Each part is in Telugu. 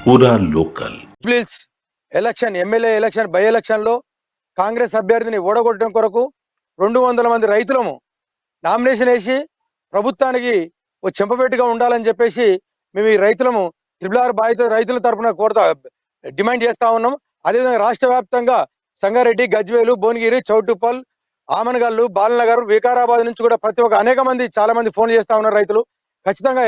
पूरा local Jubilee Hills election MLA election by election లో కాంగ్రెస్ అభ్యర్థిని ఓడగొట్టడం కొరకు 200 మంది రైతులము నామినేషన్ వేసి ప్రభుత్వానికి ఓ చెంపపెట్టుగా ఉండాలని చెప్పేసి మేము ఈ రైతులము త్రిబుల్ బాధిత రైతుల తరపున కోరుతా డిమాండ్ చేస్తా ఉన్నాం. అదేవిధంగా రాష్ట్ర వ్యాప్తంగా సంగారెడ్డి, గజ్వేలు, భువనగిరి, చౌటుప్పల్, ఆమనగల్లు, బాలనగర్, వికారాబాద్ నుంచి కూడా ప్రతి ఒక్క అనేక మంది చాలా మంది ఫోన్ చేస్తా ఉన్నారు. రైతులు ఖచ్చితంగా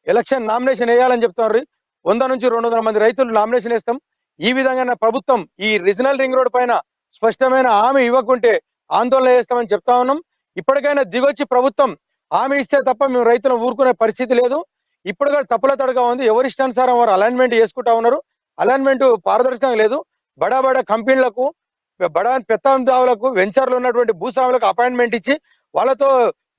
ఎలక్షన్ నామినేషన్ వేయాలని చెప్తున్నారు. 100 నుంచి 200 మంది రైతులు నామినేషన్ వేస్తాం. ఈ విధంగా ప్రభుత్వం ఈ రీజనల్ రింగ్ రోడ్ పైన స్పష్టమైన హామీ ఇవ్వకుంటే ఆందోళన చేస్తామని చెప్తా ఉన్నాం. ఇప్పటికైనా దిగొచ్చి ప్రభుత్వం హామీ ఇస్తే తప్ప మేము రైతులను ఊరుకునే పరిస్థితి లేదు. ఇప్పుడుగా తప్పుల తడగా ఉంది. ఎవరి ఇష్టానుసారం వారు అలైన్మెంట్ చేసుకుంటా ఉన్నారు. అలైన్మెంట్ పారదర్శకంగా లేదు. బడా కంపెనీలకు, బడా పెత్తందారులకు, వెంచర్లు ఉన్నటువంటి భూస్వాములకు అపాయింట్మెంట్ ఇచ్చి వాళ్ళతో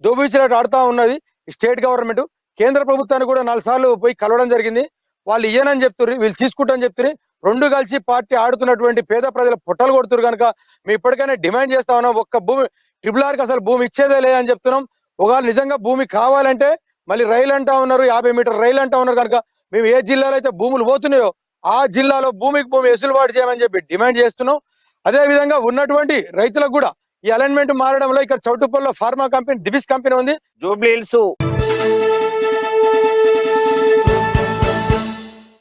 దోబిచ్చినట్టు ఆడుతూ ఉన్నది స్టేట్ గవర్నమెంట్. కేంద్ర ప్రభుత్వాన్ని కూడా 4 సార్లు పోయి కలవడం జరిగింది. వాళ్ళు ఇయ్యనని చెప్తున్నారు, వీళ్ళు తీసుకుంటారని చెప్తున్నారు. రెండు కలిసి పార్టీ ఆడుతున్నటువంటి పేద ప్రజల పొట్టలు కొడుతున్నారు. కనుక మేము ఇప్పటికైనా డిమాండ్ చేస్తా ఉన్నాం. ఒక్క భూమి ట్రిపుల్ అసలు భూమి ఇచ్చేదే లేదని చెప్తున్నాం. ఒకవేళ నిజంగా భూమి కావాలంటే మళ్ళీ రైలు అంటా ఉన్నారు, 50 మీటర్ రైలు అంటా ఉన్నారు. కనుక మేము ఏ జిల్లాలో అయితే భూములు పోతున్నాయో ఆ జిల్లాలో భూమికి భూమి వెసులుబాటు చేయమని చెప్పి డిమాండ్ చేస్తున్నాం. అదే విధంగా ఉన్నటువంటి రైతులకు కూడా ఈ అలైన్మెంట్ మారడంలో ఇక్కడ చౌటుప్పల్లో ఫార్మా కంపెనీ, దివిస్ కంపెనీ ఉంది. జూబ్లీహిల్స్